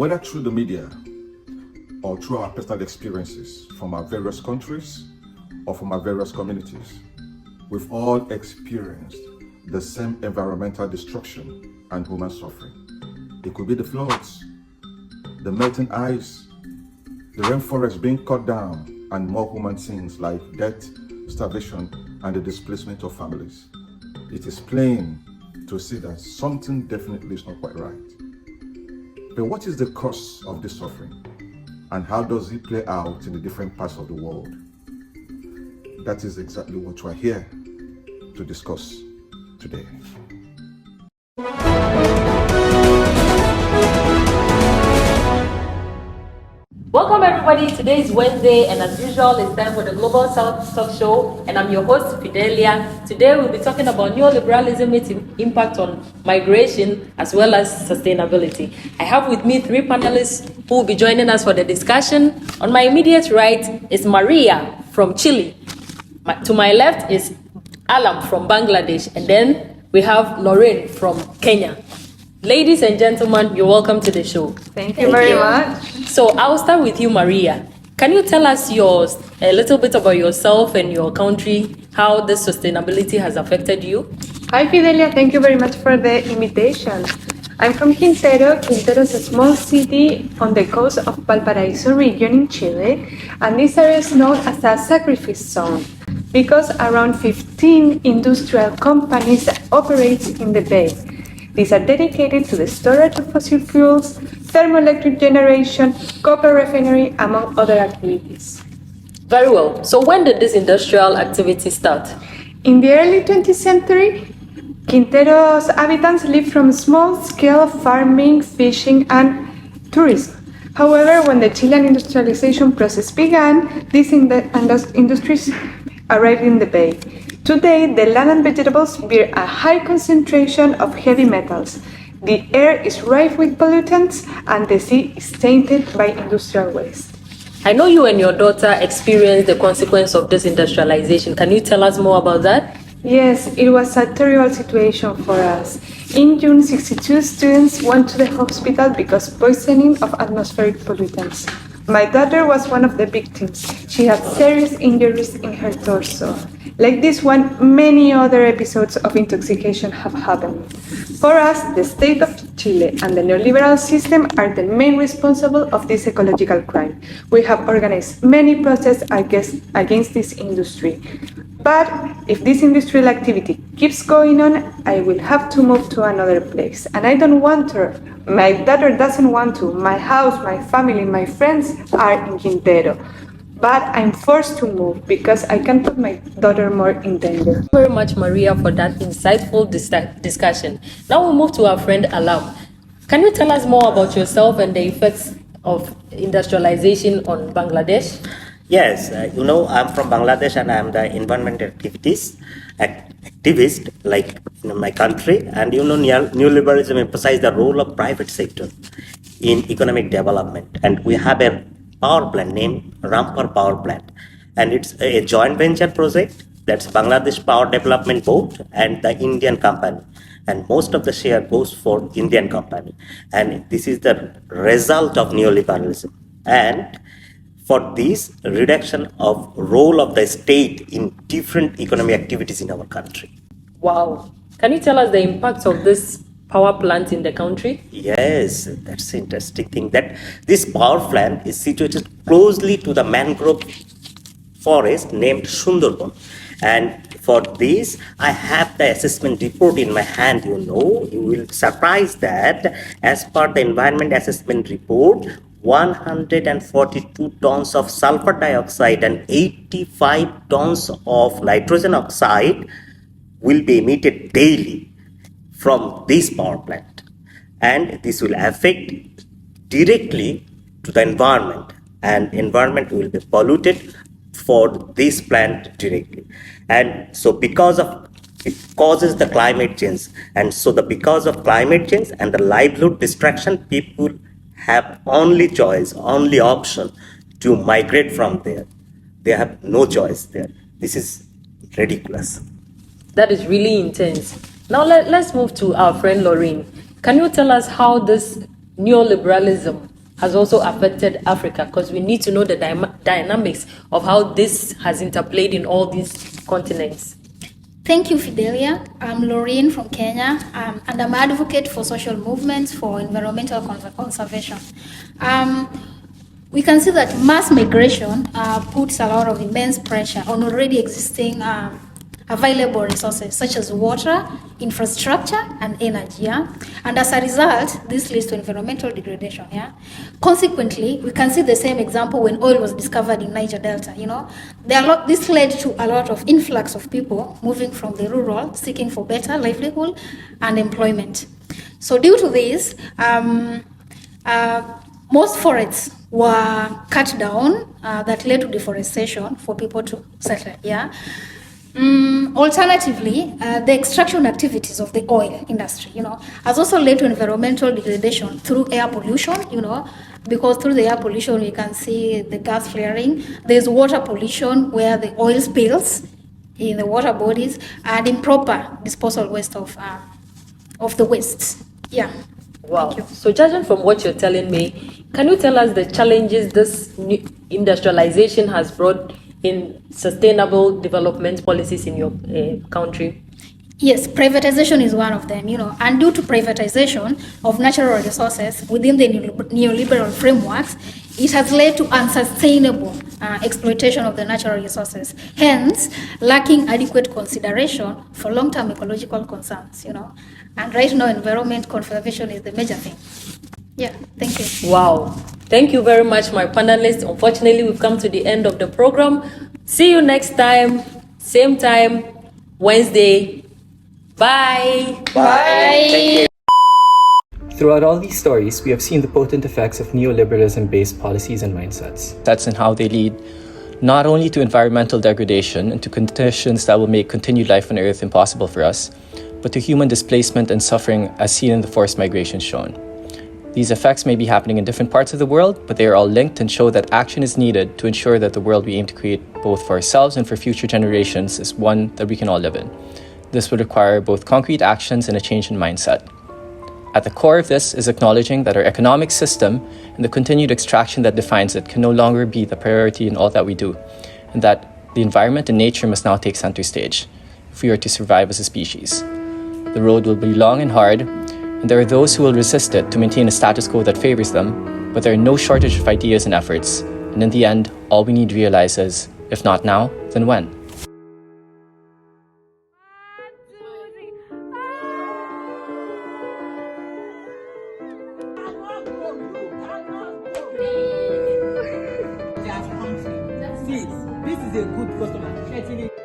Whether through the media or through our personal experiences from our various countries or from our various communities, we've all experienced the same environmental destruction and human suffering. It could be the floods, the melting ice, the rainforest being cut down, and more human sins like death, starvation, and the displacement of families. It is plain to see that something definitely is not quite right. But what is the cause of this suffering? And how does it play out in the different parts of the world? That is exactly what we're here to discuss today. Welcome everybody, today is Wednesday and as usual it's time for the Global South Talk Show and I'm your host Fidelia. Today we'll be talking about neoliberalism, its impact on migration as well as sustainability. I have with me three panelists who will be joining us for the discussion. On my immediate right is Maria from Chile. To my left is Alam from Bangladesh and then we have Lorraine from Kenya. Ladies and gentlemen, you're welcome to the show. Thank you very much. So I'll start with you, Maria. Can you tell us a little bit about yourself and your country, how this sustainability has affected you? Hi, Fidelia. Thank you very much for the invitation. I'm from Quintero. Quintero is a small city on the coast of Valparaiso region in Chile, and this area is known as a sacrifice zone because around 15 industrial companies operate in the bay. These are dedicated to the storage of fossil fuels, thermoelectric generation, copper refinery, among other activities. Very well. So when did this industrial activity start? In the early 20th century, Quintero's inhabitants lived from small-scale farming, fishing, and tourism. However, when the Chilean industrialization process began, these industries arrived in the bay. Today, the land and vegetables bear a high concentration of heavy metals. The air is rife with pollutants, and the sea is tainted by industrial waste. I know you and your daughter experienced the consequence of this industrialization. Can you tell us more about that? Yes, it was a terrible situation for us. In June, 62 students went to the hospital because poisoning of atmospheric pollutants. My daughter was one of the victims. She had serious injuries in her torso. Like this one, many other episodes of intoxication have happened. For us, the state of Chile and the neoliberal system are the main responsible of this ecological crime. We have organized many protests against this industry. But if this industrial activity keeps going on, I will have to move to another place. And I don't want to. My daughter doesn't want to. My house, my family, my friends are in Quintero. But I'm forced to move because I can't put my daughter more in danger. Thank you very much, Maria, for that insightful discussion. Now we'll move to our friend Alam. Can you tell us more about yourself and the effects of industrialization on Bangladesh? Yes, I'm from Bangladesh and I'm the environmental activist like in my country. And neoliberalism emphasizes the role of private sector in economic development. And we have a power plant named Rampur Power Plant. And it's a joint venture project. That's Bangladesh Power Development Board and the Indian company. And most of the share goes for Indian company. And this is the result of neoliberalism. And for this reduction of role of the state in different economic activities in our country. Wow. Can you tell us the impact of this power plant in the country? Yes, that's the interesting thing, that this power plant is situated closely to the mangrove forest named Sundarban. And for this, I have the assessment report in my hand. You will surprise that as per the environment assessment report, 142 tons of sulfur dioxide and 85 tons of nitrogen oxide will be emitted daily from this power plant, and this will affect directly to the environment, and environment will be polluted for this plant directly. And so because of it causes the climate change, and so because of climate change and the livelihood destruction, people have only option to migrate from there. They have no choice there. This is ridiculous. That is really intense. Now let's move to our friend Lorraine. Can you tell us how this neoliberalism has also affected Africa? Because we need to know the dynamics of how this has interplayed in all these continents. Thank you, Fidelia. I'm Lorraine from Kenya, and I'm an advocate for social movements for environmental conservation. We can see that mass migration puts a lot of immense pressure on already existing available resources such as water, infrastructure, and energy. Yeah? And as a result, this leads to environmental degradation. Yeah? Consequently, we can see the same example when oil was discovered in Niger Delta. This led to a lot of influx of people moving from the rural, seeking for better livelihood and employment. So due to this, most forests were cut down that led to deforestation for people to settle. Yeah. Alternatively, the extraction activities of the oil industry, has also led to environmental degradation through air pollution, because through the air pollution we can see the gas flaring. There's water pollution where the oil spills in the water bodies, and improper disposal waste of the wastes. Yeah. Wow. So judging from what you're telling me, can you tell us the challenges this new industrialization has brought in sustainable development policies in your country? Yes, privatization is one of them, and due to privatization of natural resources within the neoliberal frameworks, it has led to unsustainable exploitation of the natural resources, hence lacking adequate consideration for long-term ecological concerns, And right now, environment conservation is the major thing. Yeah, thank you. Wow. Thank you very much, my panelists. Unfortunately, we've come to the end of the program. See you next time, same time, Wednesday. Bye. Bye. Throughout all these stories, we have seen the potent effects of neoliberalism-based policies and mindsets. That's in how they lead not only to environmental degradation and to conditions that will make continued life on Earth impossible for us, but to human displacement and suffering as seen in the forced migration shown. These effects may be happening in different parts of the world, but they are all linked and show that action is needed to ensure that the world we aim to create both for ourselves and for future generations is one that we can all live in. This would require both concrete actions and a change in mindset. At the core of this is acknowledging that our economic system and the continued extraction that defines it can no longer be the priority in all that we do, and that the environment and nature must now take center stage if we are to survive as a species. The road will be long and hard, and there are those who will resist it to maintain a status quo that favors them, but there are no shortage of ideas and efforts, and in the end, all we need to realize is, if not now, then when? See, this is a good customer.